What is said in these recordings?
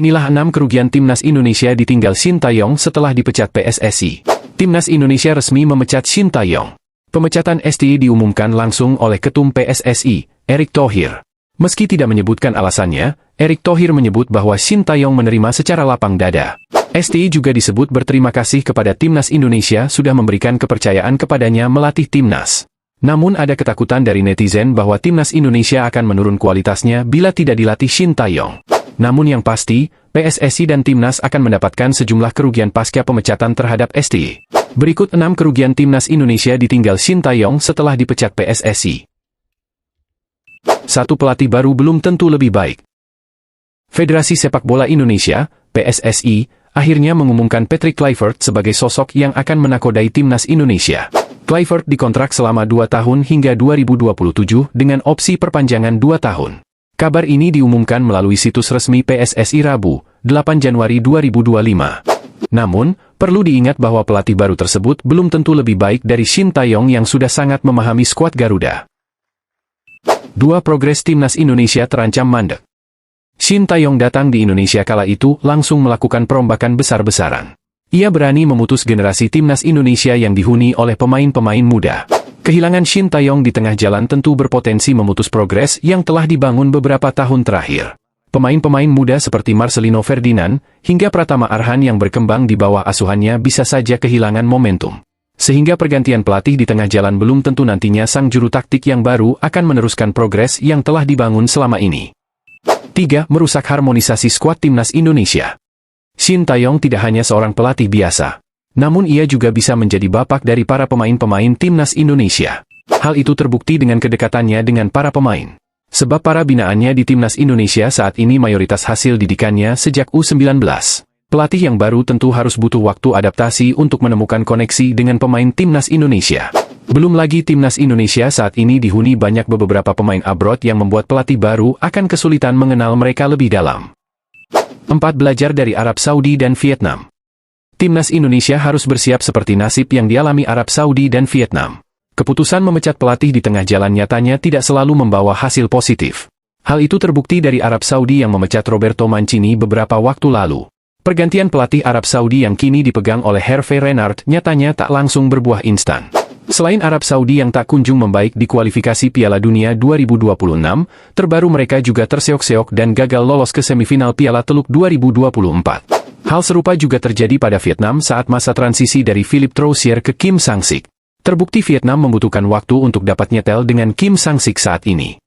Inilah 6 kerugian Timnas Indonesia ditinggal Shin Tae-yong setelah dipecat PSSI. Timnas Indonesia resmi memecat Shin Tae-yong. Pemecatan STI diumumkan langsung oleh Ketum PSSI, Erick Thohir. Meski tidak menyebutkan alasannya, Erick Thohir menyebut bahwa Shin Tae-yong menerima secara lapang dada. STI juga disebut berterima kasih kepada Timnas Indonesia sudah memberikan kepercayaan kepadanya melatih Timnas. Namun ada ketakutan dari netizen bahwa Timnas Indonesia akan menurun kualitasnya bila tidak dilatih Shin Tae-yong. Namun yang pasti, PSSI dan Timnas akan mendapatkan sejumlah kerugian pasca pemecatan terhadap STI. Berikut 6 kerugian Timnas Indonesia ditinggal Shin Tae-yong setelah dipecat PSSI. 1. Pelatih baru belum tentu lebih baik. Federasi Sepak Bola Indonesia, PSSI, akhirnya mengumumkan Patrick Kluivert sebagai sosok yang akan menakodai Timnas Indonesia. Kluivert dikontrak selama 2 tahun hingga 2027 dengan opsi perpanjangan 2 tahun. Kabar ini diumumkan melalui situs resmi PSSI Rabu, 8 Januari 2025. Namun, perlu diingat bahwa pelatih baru tersebut belum tentu lebih baik dari Shin Tae-yong yang sudah sangat memahami skuad Garuda. 2. Progres Timnas Indonesia terancam mandek. Shin Tae-yong datang di Indonesia kala itu langsung melakukan perombakan besar-besaran. Ia berani memutus generasi Timnas Indonesia yang dihuni oleh pemain-pemain muda. Kehilangan Shin Tae-yong di tengah jalan tentu berpotensi memutus progres yang telah dibangun beberapa tahun terakhir. Pemain-pemain muda seperti Marcelino Ferdinand hingga Pratama Arhan yang berkembang di bawah asuhannya bisa saja kehilangan momentum. Sehingga pergantian pelatih di tengah jalan belum tentu nantinya sang juru taktik yang baru akan meneruskan progres yang telah dibangun selama ini. 3. Merusak harmonisasi skuad Timnas Indonesia. Shin Tae-yong tidak hanya seorang pelatih biasa. Namun ia juga bisa menjadi bapak dari para pemain-pemain Timnas Indonesia. Hal itu terbukti dengan kedekatannya dengan para pemain. Sebab para binaannya di Timnas Indonesia saat ini mayoritas hasil didikannya sejak U19. Pelatih yang baru tentu harus butuh waktu adaptasi untuk menemukan koneksi dengan pemain Timnas Indonesia. Belum lagi Timnas Indonesia saat ini dihuni banyak beberapa pemain abroad yang membuat pelatih baru akan kesulitan mengenal mereka lebih dalam. 4. Belajar dari Arab Saudi dan Vietnam. Timnas Indonesia harus bersiap seperti nasib yang dialami Arab Saudi dan Vietnam. Keputusan memecat pelatih di tengah jalan nyatanya tidak selalu membawa hasil positif. Hal itu terbukti dari Arab Saudi yang memecat Roberto Mancini beberapa waktu lalu. Pergantian pelatih Arab Saudi yang kini dipegang oleh Hervé Renard nyatanya tak langsung berbuah instan. Selain Arab Saudi yang tak kunjung membaik di kualifikasi Piala Dunia 2026, terbaru mereka juga terseok-seok dan gagal lolos ke semifinal Piala Teluk 2024. Hal serupa juga terjadi pada Vietnam saat masa transisi dari Philippe Troussier ke Kim Sang-sik. Terbukti Vietnam membutuhkan waktu untuk dapat nyetel dengan Kim Sang-sik saat ini.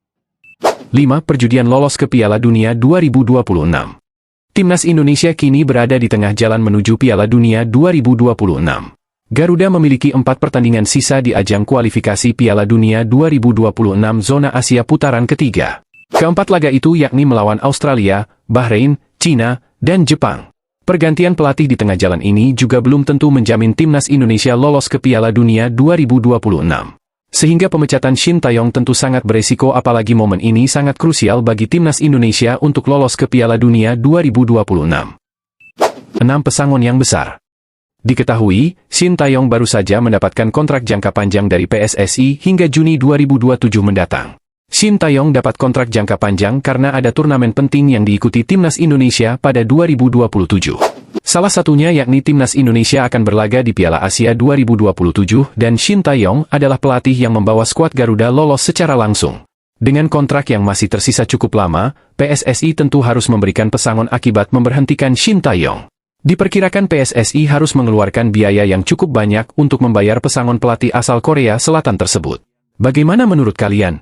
5. Perjudian lolos ke Piala Dunia 2026. Timnas Indonesia kini berada di tengah jalan menuju Piala Dunia 2026. Garuda memiliki 4 pertandingan sisa di ajang kualifikasi Piala Dunia 2026 zona Asia putaran ketiga. Keempat laga itu yakni melawan Australia, Bahrain, Cina, dan Jepang. Pergantian pelatih di tengah jalan ini juga belum tentu menjamin Timnas Indonesia lolos ke Piala Dunia 2026. Sehingga pemecatan Shin Tae-yong tentu sangat beresiko apalagi momen ini sangat krusial bagi Timnas Indonesia untuk lolos ke Piala Dunia 2026. 6. Pesangon yang besar. Diketahui, Shin Tae-yong baru saja mendapatkan kontrak jangka panjang dari PSSI hingga Juni 2027 mendatang. Shin Tae-yong dapat kontrak jangka panjang karena ada turnamen penting yang diikuti Timnas Indonesia pada 2027. Salah satunya yakni Timnas Indonesia akan berlaga di Piala Asia 2027 dan Shin Tae-yong adalah pelatih yang membawa skuad Garuda lolos secara langsung. Dengan kontrak yang masih tersisa cukup lama, PSSI tentu harus memberikan pesangon akibat memberhentikan Shin Tae-yong. Diperkirakan PSSI harus mengeluarkan biaya yang cukup banyak untuk membayar pesangon pelatih asal Korea Selatan tersebut. Bagaimana menurut kalian?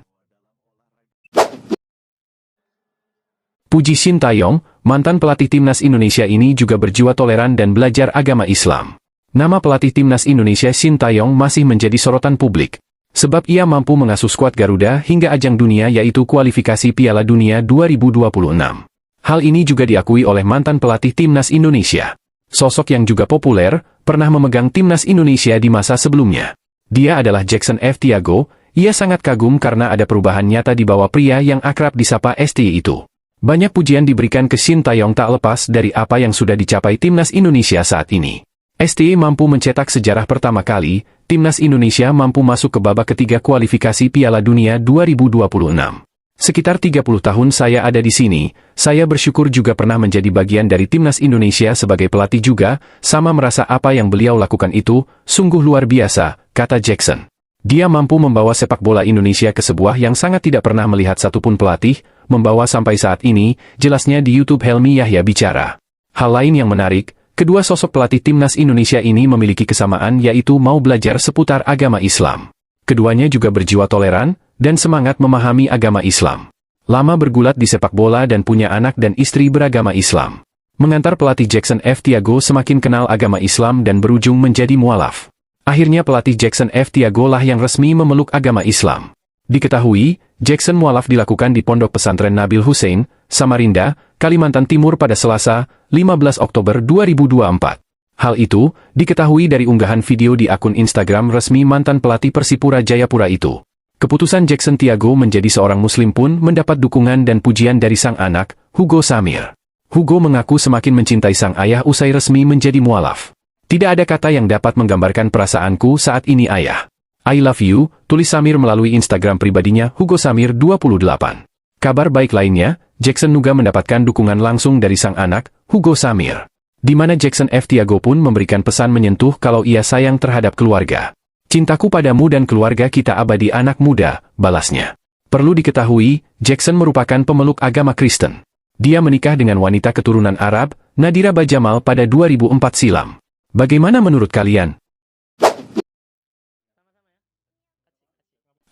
Puji Shin Tae-yong, mantan pelatih Timnas Indonesia ini juga berjiwa toleran dan belajar agama Islam. Nama pelatih Timnas Indonesia Shin Tae-yong masih menjadi sorotan publik. Sebab ia mampu mengasuh skuad Garuda hingga ajang dunia yaitu kualifikasi Piala Dunia 2026. Hal ini juga diakui oleh mantan pelatih Timnas Indonesia. Sosok yang juga populer, pernah memegang Timnas Indonesia di masa sebelumnya. Dia adalah Jackson F. Tiago. Ia sangat kagum karena ada perubahan nyata di bawah pria yang akrab disapa STI itu. Banyak pujian diberikan ke Shin Tae-yong tak lepas dari apa yang sudah dicapai Timnas Indonesia saat ini. STI mampu mencetak sejarah pertama kali, Timnas Indonesia mampu masuk ke babak ketiga kualifikasi Piala Dunia 2026. Sekitar 30 tahun saya ada di sini, saya bersyukur juga pernah menjadi bagian dari timnas Indonesia sebagai pelatih juga, sama merasa apa yang beliau lakukan itu, sungguh luar biasa, kata Jackson. Dia mampu membawa sepak bola Indonesia ke sebuah yang sangat tidak pernah melihat satupun pelatih, membawa sampai saat ini, jelasnya di YouTube Helmi Yahya bicara. Hal lain yang menarik, kedua sosok pelatih timnas Indonesia ini memiliki kesamaan yaitu mau belajar seputar agama Islam. Keduanya juga berjiwa toleran, dan semangat memahami agama Islam. Lama bergulat di sepak bola dan punya anak dan istri beragama Islam. Mengantar pelatih Jackson F. Tiago semakin kenal agama Islam dan berujung menjadi mualaf. Akhirnya pelatih Jackson F. Tiago lah yang resmi memeluk agama Islam. Diketahui, Jackson mualaf dilakukan di Pondok Pesantren Nabil Hussein, Samarinda, Kalimantan Timur pada Selasa, 15 Oktober 2024. Hal itu, diketahui dari unggahan video di akun Instagram resmi mantan pelatih Persipura Jayapura itu. Keputusan Jackson Tiago menjadi seorang muslim pun mendapat dukungan dan pujian dari sang anak, Hugo Samir. Hugo mengaku semakin mencintai sang ayah usai resmi menjadi mualaf. Tidak ada kata yang dapat menggambarkan perasaanku saat ini ayah. I love you, tulis Samir melalui Instagram pribadinya Hugo Samir 28. Kabar baik lainnya, Jackson juga mendapatkan dukungan langsung dari sang anak, Hugo Samir. Di mana Jackson F. Tiago pun memberikan pesan menyentuh kalau ia sayang terhadap keluarga. Cintaku padamu dan keluarga kita abadi anak muda, balasnya. Perlu diketahui, Jackson merupakan pemeluk agama Kristen. Dia menikah dengan wanita keturunan Arab, Nadira Bajamal pada 2004 silam. Bagaimana menurut kalian?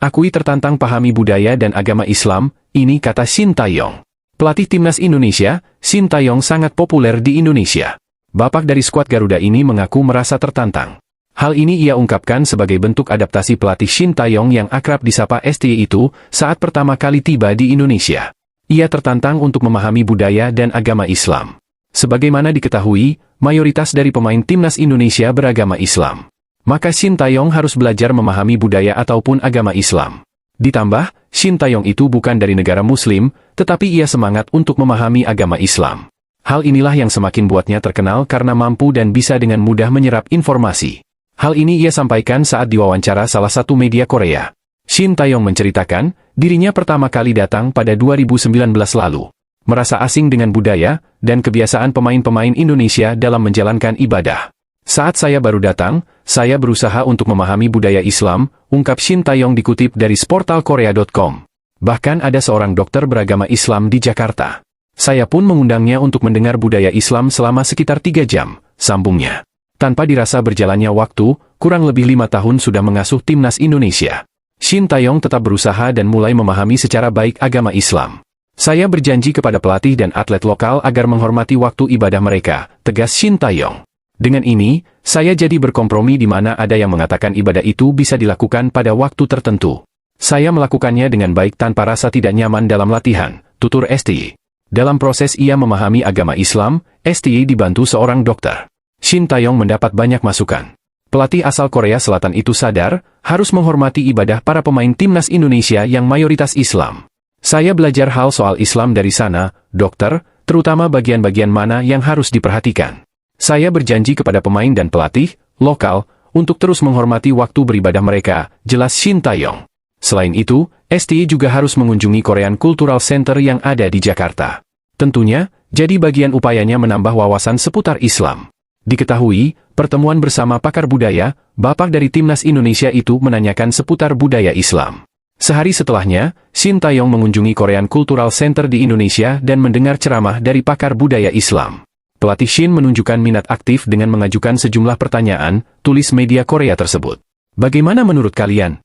Akui tertantang pahami budaya dan agama Islam, ini kata Shin Tae-yong. Pelatih timnas Indonesia, Shin Tae-yong sangat populer di Indonesia. Bapak dari skuad Garuda ini mengaku merasa tertantang. Hal ini ia ungkapkan sebagai bentuk adaptasi pelatih Shin Tae-yong yang akrab disapa STY itu saat pertama kali tiba di Indonesia. Ia tertantang untuk memahami budaya dan agama Islam. Sebagaimana diketahui, mayoritas dari pemain timnas Indonesia beragama Islam. Maka Shin Tae-yong harus belajar memahami budaya ataupun agama Islam. Ditambah, Shin Tae-yong itu bukan dari negara Muslim, tetapi ia semangat untuk memahami agama Islam. Hal inilah yang semakin buatnya terkenal karena mampu dan bisa dengan mudah menyerap informasi. Hal ini ia sampaikan saat diwawancara salah satu media Korea. Shin Tae-yong menceritakan, dirinya pertama kali datang pada 2019 lalu. Merasa asing dengan budaya dan kebiasaan pemain-pemain Indonesia dalam menjalankan ibadah. Saat saya baru datang, saya berusaha untuk memahami budaya Islam, ungkap Shin Tae-yong dikutip dari sportalkorea.com. Bahkan ada seorang dokter beragama Islam di Jakarta. Saya pun mengundangnya untuk mendengar budaya Islam selama sekitar 3 jam, sambungnya. Tanpa dirasa berjalannya waktu, kurang lebih 5 tahun sudah mengasuh timnas Indonesia. Shin Tae-yong tetap berusaha dan mulai memahami secara baik agama Islam. Saya berjanji kepada pelatih dan atlet lokal agar menghormati waktu ibadah mereka, tegas Shin Tae-yong. Dengan ini, saya jadi berkompromi di mana ada yang mengatakan ibadah itu bisa dilakukan pada waktu tertentu. Saya melakukannya dengan baik tanpa rasa tidak nyaman dalam latihan, tutur STY. Dalam proses ia memahami agama Islam, STY dibantu seorang dokter. Shin Tae-yong mendapat banyak masukan. Pelatih asal Korea Selatan itu sadar, harus menghormati ibadah para pemain timnas Indonesia yang mayoritas Islam. Saya belajar hal soal Islam dari sana, dokter, terutama bagian-bagian mana yang harus diperhatikan. Saya berjanji kepada pemain dan pelatih, lokal, untuk terus menghormati waktu beribadah mereka, jelas Shin Tae-yong. Selain itu, STY juga harus mengunjungi Korean Cultural Center yang ada di Jakarta. Tentunya, jadi bagian upayanya menambah wawasan seputar Islam. Diketahui, pertemuan bersama pakar budaya, bapak dari timnas Indonesia itu menanyakan seputar budaya Islam. Sehari setelahnya, Shin Tae-yong mengunjungi Korean Cultural Center di Indonesia dan mendengar ceramah dari pakar budaya Islam. Pelatih Shin menunjukkan minat aktif dengan mengajukan sejumlah pertanyaan, tulis media Korea tersebut. Bagaimana menurut kalian?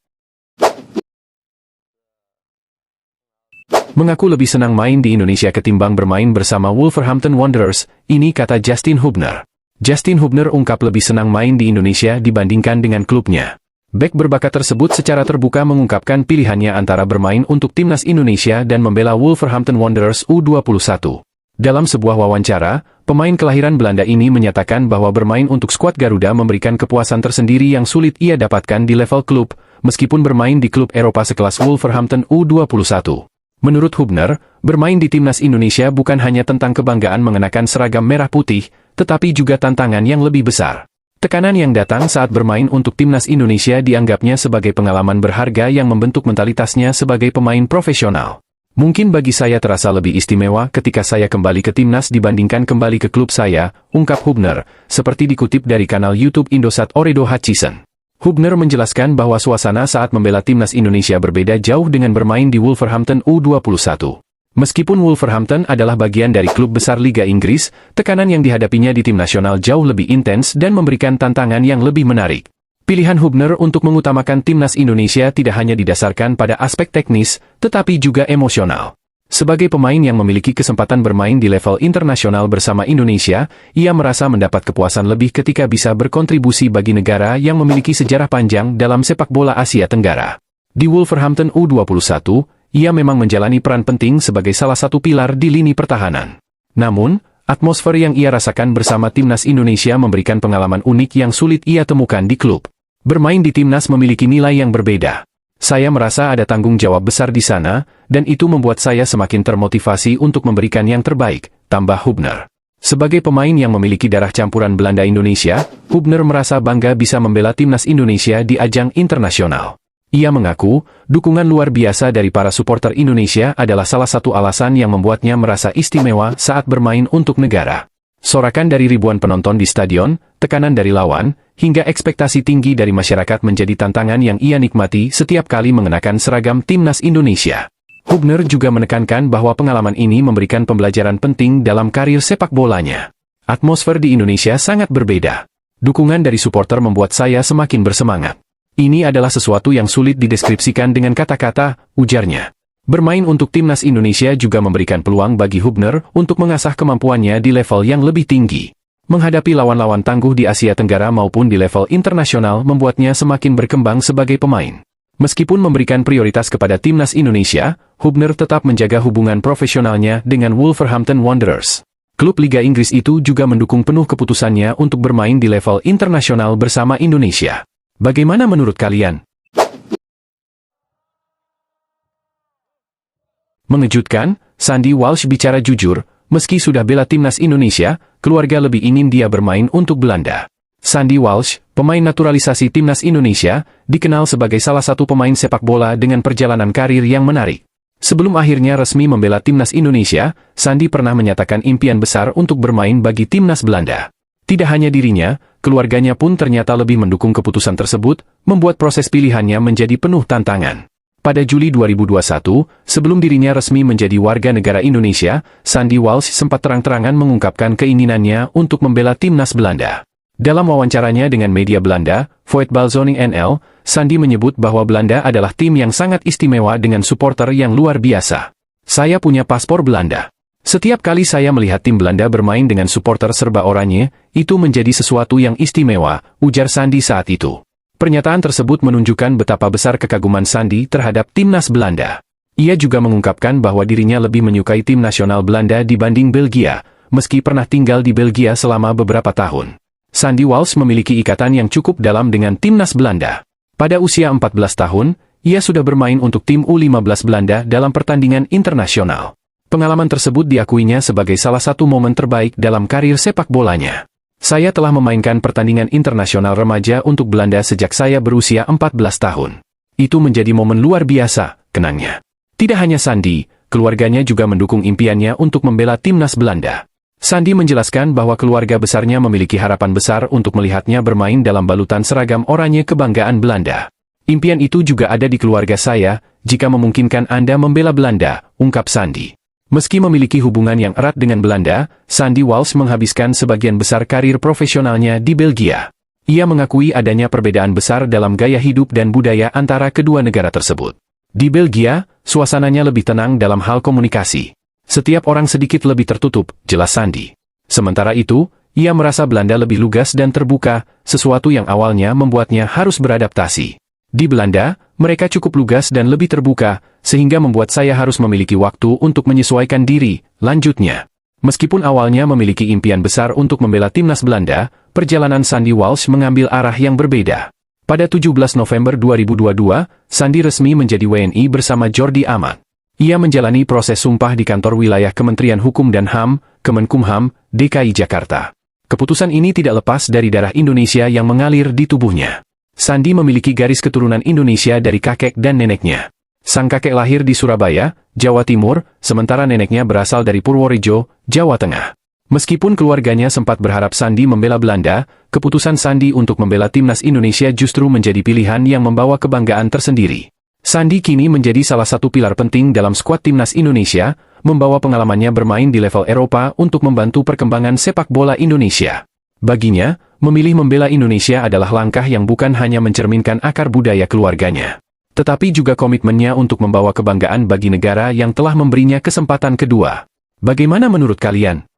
Mengaku lebih senang main di Indonesia ketimbang bermain bersama Wolverhampton Wanderers, ini kata Justin Hubner. Justin Hubner ungkap lebih senang main di Indonesia dibandingkan dengan klubnya. Bek berbakat tersebut secara terbuka mengungkapkan pilihannya antara bermain untuk timnas Indonesia dan membela Wolverhampton Wanderers U21. Dalam sebuah wawancara, pemain kelahiran Belanda ini menyatakan bahwa bermain untuk skuad Garuda memberikan kepuasan tersendiri yang sulit ia dapatkan di level klub, meskipun bermain di klub Eropa sekelas Wolverhampton U21. Menurut Hubner, bermain di timnas Indonesia bukan hanya tentang kebanggaan mengenakan seragam merah putih, tetapi juga tantangan yang lebih besar. Tekanan yang datang saat bermain untuk timnas Indonesia dianggapnya sebagai pengalaman berharga yang membentuk mentalitasnya sebagai pemain profesional. Mungkin bagi saya terasa lebih istimewa ketika saya kembali ke timnas dibandingkan kembali ke klub saya, ungkap Hubner, seperti dikutip dari kanal YouTube Indosat Oredo Hutchison. Hubner menjelaskan bahwa suasana saat membela timnas Indonesia berbeda jauh dengan bermain di Wolverhampton U21. Meskipun Wolverhampton adalah bagian dari klub besar Liga Inggris, tekanan yang dihadapinya di tim nasional jauh lebih intens dan memberikan tantangan yang lebih menarik. Pilihan Hubner untuk mengutamakan timnas Indonesia tidak hanya didasarkan pada aspek teknis, tetapi juga emosional. Sebagai pemain yang memiliki kesempatan bermain di level internasional bersama Indonesia, ia merasa mendapat kepuasan lebih ketika bisa berkontribusi bagi negara yang memiliki sejarah panjang dalam sepak bola Asia Tenggara. Di Wolverhampton U21, ia memang menjalani peran penting sebagai salah satu pilar di lini pertahanan. Namun, atmosfer yang ia rasakan bersama timnas Indonesia memberikan pengalaman unik yang sulit ia temukan di klub. Bermain di timnas memiliki nilai yang berbeda. Saya merasa ada tanggung jawab besar di sana, dan itu membuat saya semakin termotivasi untuk memberikan yang terbaik, tambah Hubner. Sebagai pemain yang memiliki darah campuran Belanda Indonesia, Hubner merasa bangga bisa membela timnas Indonesia di ajang internasional. Ia mengaku, dukungan luar biasa dari para supporter Indonesia adalah salah satu alasan yang membuatnya merasa istimewa saat bermain untuk negara. Sorakan dari ribuan penonton di stadion, tekanan dari lawan, hingga ekspektasi tinggi dari masyarakat menjadi tantangan yang ia nikmati setiap kali mengenakan seragam timnas Indonesia. Hubner juga menekankan bahwa pengalaman ini memberikan pembelajaran penting dalam karir sepak bolanya. Atmosfer di Indonesia sangat berbeda. Dukungan dari supporter membuat saya semakin bersemangat. Ini adalah sesuatu yang sulit dideskripsikan dengan kata-kata, ujarnya. Bermain untuk timnas Indonesia juga memberikan peluang bagi Hubner untuk mengasah kemampuannya di level yang lebih tinggi. Menghadapi lawan-lawan tangguh di Asia Tenggara maupun di level internasional membuatnya semakin berkembang sebagai pemain. Meskipun memberikan prioritas kepada timnas Indonesia, Hubner tetap menjaga hubungan profesionalnya dengan Wolverhampton Wanderers. Klub Liga Inggris itu juga mendukung penuh keputusannya untuk bermain di level internasional bersama Indonesia. Bagaimana menurut kalian? Mengejutkan, Sandy Walsh bicara jujur, meski sudah bela timnas Indonesia, keluarga lebih ingin dia bermain untuk Belanda. Sandy Walsh, pemain naturalisasi timnas Indonesia, dikenal sebagai salah satu pemain sepak bola dengan perjalanan karir yang menarik. Sebelum akhirnya resmi membela timnas Indonesia, Sandy pernah menyatakan impian besar untuk bermain bagi timnas Belanda. Tidak hanya dirinya, keluarganya pun ternyata lebih mendukung keputusan tersebut, membuat proses pilihannya menjadi penuh tantangan. Pada Juli 2021, sebelum dirinya resmi menjadi warga negara Indonesia, Sandy Walsh sempat terang-terangan mengungkapkan keinginannya untuk membela timnas Belanda. Dalam wawancaranya dengan media Belanda, Voetbalzoning NL, Sandy menyebut bahwa Belanda adalah tim yang sangat istimewa dengan supporter yang luar biasa. Saya punya paspor Belanda. Setiap kali saya melihat tim Belanda bermain dengan supporter serba oranye, itu menjadi sesuatu yang istimewa, ujar Sandy saat itu. Pernyataan tersebut menunjukkan betapa besar kekaguman Sandy terhadap timnas Belanda. Ia juga mengungkapkan bahwa dirinya lebih menyukai tim nasional Belanda dibanding Belgia, meski pernah tinggal di Belgia selama beberapa tahun. Sandy Walsh memiliki ikatan yang cukup dalam dengan timnas Belanda. Pada usia 14 tahun, ia sudah bermain untuk tim U15 Belanda dalam pertandingan internasional. Pengalaman tersebut diakuinya sebagai salah satu momen terbaik dalam karir sepak bolanya. Saya telah memainkan pertandingan internasional remaja untuk Belanda sejak saya berusia 14 tahun. Itu menjadi momen luar biasa, kenangnya. Tidak hanya Sandy, keluarganya juga mendukung impiannya untuk membela timnas Belanda. Sandy menjelaskan bahwa keluarga besarnya memiliki harapan besar untuk melihatnya bermain dalam balutan seragam oranye kebanggaan Belanda. Impian itu juga ada di keluarga saya, jika memungkinkan Anda membela Belanda, ungkap Sandy. Meski memiliki hubungan yang erat dengan Belanda, Sandy Walsh menghabiskan sebagian besar karir profesionalnya di Belgia. Ia mengakui adanya perbedaan besar dalam gaya hidup dan budaya antara kedua negara tersebut. Di Belgia, suasananya lebih tenang dalam hal komunikasi. Setiap orang sedikit lebih tertutup, jelas Sandy. Sementara itu, ia merasa Belanda lebih lugas dan terbuka, sesuatu yang awalnya membuatnya harus beradaptasi. Di Belanda, mereka cukup lugas dan lebih terbuka, sehingga membuat saya harus memiliki waktu untuk menyesuaikan diri, lanjutnya. Meskipun awalnya memiliki impian besar untuk membela timnas Belanda, perjalanan Sandy Walsh mengambil arah yang berbeda. Pada 17 November 2022, Sandy resmi menjadi WNI bersama Jordi Amat. Ia menjalani proses sumpah di kantor wilayah Kementerian Hukum dan HAM, Kemenkumham, DKI Jakarta. Keputusan ini tidak lepas dari darah Indonesia yang mengalir di tubuhnya. Sandy memiliki garis keturunan Indonesia dari kakek dan neneknya. Sang kakek lahir di Surabaya, Jawa Timur, sementara neneknya berasal dari Purworejo, Jawa Tengah. Meskipun keluarganya sempat berharap Sandi membela Belanda, keputusan Sandi untuk membela timnas Indonesia justru menjadi pilihan yang membawa kebanggaan tersendiri. Sandi kini menjadi salah satu pilar penting dalam skuad timnas Indonesia, membawa pengalamannya bermain di level Eropa untuk membantu perkembangan sepak bola Indonesia. Baginya, memilih membela Indonesia adalah langkah yang bukan hanya mencerminkan akar budaya keluarganya, tetapi juga komitmennya untuk membawa kebanggaan bagi negara yang telah memberinya kesempatan kedua. Bagaimana menurut kalian?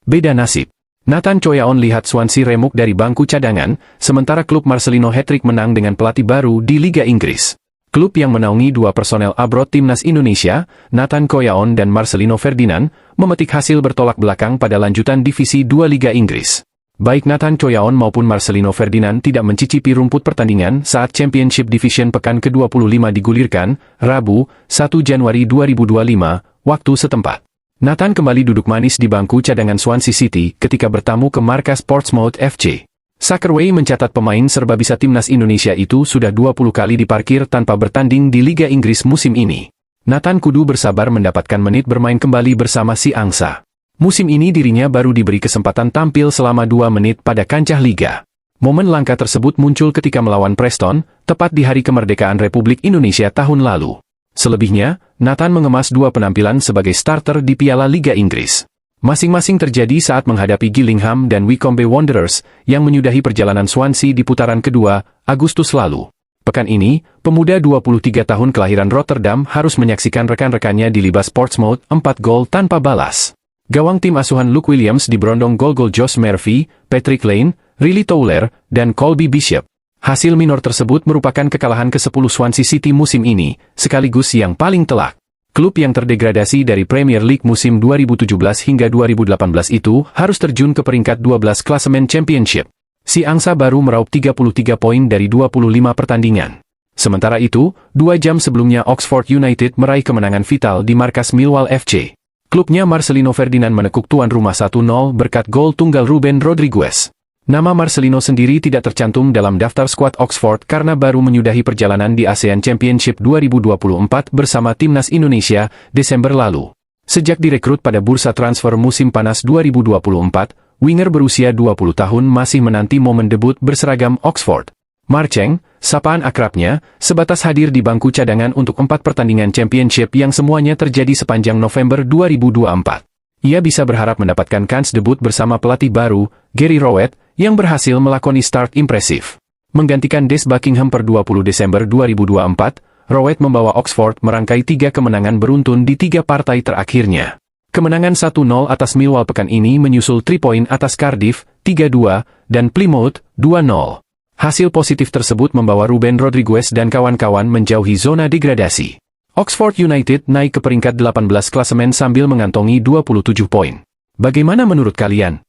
Beda nasib. Nathan Choyaon lihat Swansea remuk dari bangku cadangan, sementara klub Marcelino hat-trick menang dengan pelatih baru di Liga Inggris. Klub yang menaungi dua personel abroad timnas Indonesia, Nathan Choyaon dan Marcelino Ferdinand, memetik hasil bertolak belakang pada lanjutan Divisi 2 Liga Inggris. Baik Nathan Choyaon maupun Marcelino Ferdinand tidak mencicipi rumput pertandingan saat Championship Division pekan ke-25 digulirkan, Rabu, 1 Januari 2025, waktu setempat. Nathan kembali duduk manis di bangku cadangan Swansea City ketika bertamu ke markas Portsmouth FC. Soccerway mencatat pemain serba bisa timnas Indonesia itu sudah 20 kali diparkir tanpa bertanding di Liga Inggris musim ini. Nathan kudu bersabar mendapatkan menit bermain kembali bersama si angsa. Musim ini dirinya baru diberi kesempatan tampil selama 2 menit pada kancah Liga. Momen langka tersebut muncul ketika melawan Preston, tepat di hari kemerdekaan Republik Indonesia tahun lalu. Selebihnya, Nathan mengemas 2 penampilan sebagai starter di Piala Liga Inggris. Masing-masing terjadi saat menghadapi Gillingham dan Wycombe Wanderers yang menyudahi perjalanan Swansea di putaran kedua, Agustus lalu. Pekan ini, pemuda 23 tahun kelahiran Rotterdam harus menyaksikan rekan-rekannya dilibas Portsmouth 4 gol tanpa balas. Gawang tim asuhan Luke Williams diberondong gol-gol Josh Murphy, Patrick Lane, Riley Towler, dan Colby Bishop. Hasil minor tersebut merupakan kekalahan ke-10 Swansea City musim ini, sekaligus yang paling telak. Klub yang terdegradasi dari Premier League musim 2017 hingga 2018 itu harus terjun ke peringkat 12 klasemen Championship. Si angsa baru meraup 33 poin dari 25 pertandingan. Sementara itu, 2 jam sebelumnya Oxford United meraih kemenangan vital di markas Millwall FC. Klubnya Marcelino Ferdinand menekuk tuan rumah 1-0 berkat gol tunggal Ruben Rodriguez. Nama Marcelino sendiri tidak tercantum dalam daftar skuad Oxford karena baru menyudahi perjalanan di ASEAN Championship 2024 bersama timnas Indonesia Desember lalu. Sejak direkrut pada bursa transfer musim panas 2024, winger berusia 20 tahun masih menanti momen debut berseragam Oxford. Marcheng, sapaan akrabnya, sebatas hadir di bangku cadangan untuk 4 pertandingan Championship yang semuanya terjadi sepanjang November 2024. Ia bisa berharap mendapatkan kans debut bersama pelatih baru, Gary Rowett, yang berhasil melakoni start impresif. Menggantikan Des Buckingham per 20 Desember 2024, Rowett membawa Oxford merangkai 3 kemenangan beruntun di 3 partai terakhirnya. Kemenangan 1-0 atas Millwall pekan ini menyusul 3 poin atas Cardiff, 3-2, dan Plymouth, 2-0. Hasil positif tersebut membawa Ruben Rodriguez dan kawan-kawan menjauhi zona degradasi. Oxford United naik ke peringkat 18 klasemen sambil mengantongi 27 poin. Bagaimana menurut kalian?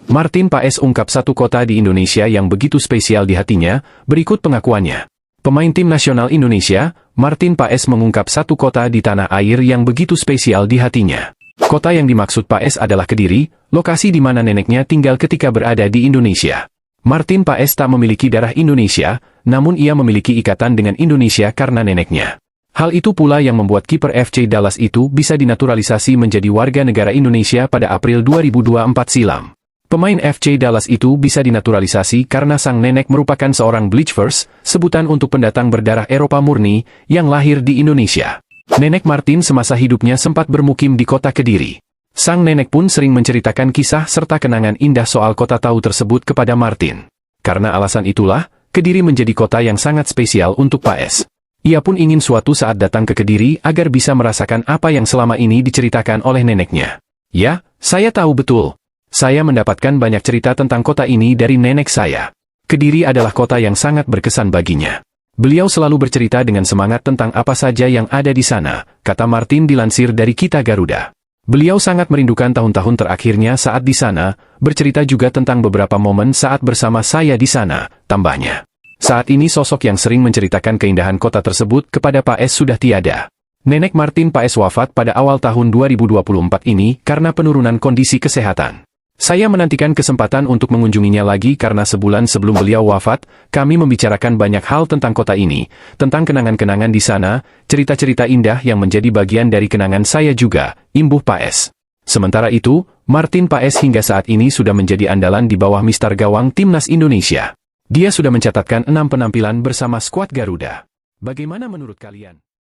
Martin Paes ungkap satu kota di Indonesia yang begitu spesial di hatinya, berikut pengakuannya. Pemain tim nasional Indonesia, Martin Paes mengungkap satu kota di tanah air yang begitu spesial di hatinya. Kota yang dimaksud Paes adalah Kediri, lokasi di mana neneknya tinggal ketika berada di Indonesia. Martin Paes tak memiliki darah Indonesia, namun ia memiliki ikatan dengan Indonesia karena neneknya. Hal itu pula yang membuat kiper FC Dallas itu bisa dinaturalisasi menjadi warga negara Indonesia pada April 2024 silam. Pemain FC Dallas itu bisa dinaturalisasi karena sang nenek merupakan seorang Bleachverse, sebutan untuk pendatang berdarah Eropa murni, yang lahir di Indonesia. Nenek Martin semasa hidupnya sempat bermukim di kota Kediri. Sang nenek pun sering menceritakan kisah serta kenangan indah soal kota tahu tersebut kepada Martin. Karena alasan itulah, Kediri menjadi kota yang sangat spesial untuk Paes. Ia pun ingin suatu saat datang ke Kediri agar bisa merasakan apa yang selama ini diceritakan oleh neneknya. Ya, saya tahu betul. Saya mendapatkan banyak cerita tentang kota ini dari nenek saya. Kediri adalah kota yang sangat berkesan baginya. Beliau selalu bercerita dengan semangat tentang apa saja yang ada di sana, kata Martin dilansir dari Kita Garuda. Beliau sangat merindukan tahun-tahun terakhirnya saat di sana, bercerita juga tentang beberapa momen saat bersama saya di sana, tambahnya. Saat ini sosok yang sering menceritakan keindahan kota tersebut kepada Paes sudah tiada. Nenek Martin Paes wafat pada awal tahun 2024 ini karena penurunan kondisi kesehatan. Saya menantikan kesempatan untuk mengunjunginya lagi karena sebulan sebelum beliau wafat, kami membicarakan banyak hal tentang kota ini, tentang kenangan-kenangan di sana, cerita-cerita indah yang menjadi bagian dari kenangan saya juga, imbuh Paes. Sementara itu, Martin Paes hingga saat ini sudah menjadi andalan di bawah Mister Gawang Timnas Indonesia. Dia sudah mencatatkan 6 penampilan bersama skuad Garuda. Bagaimana menurut kalian?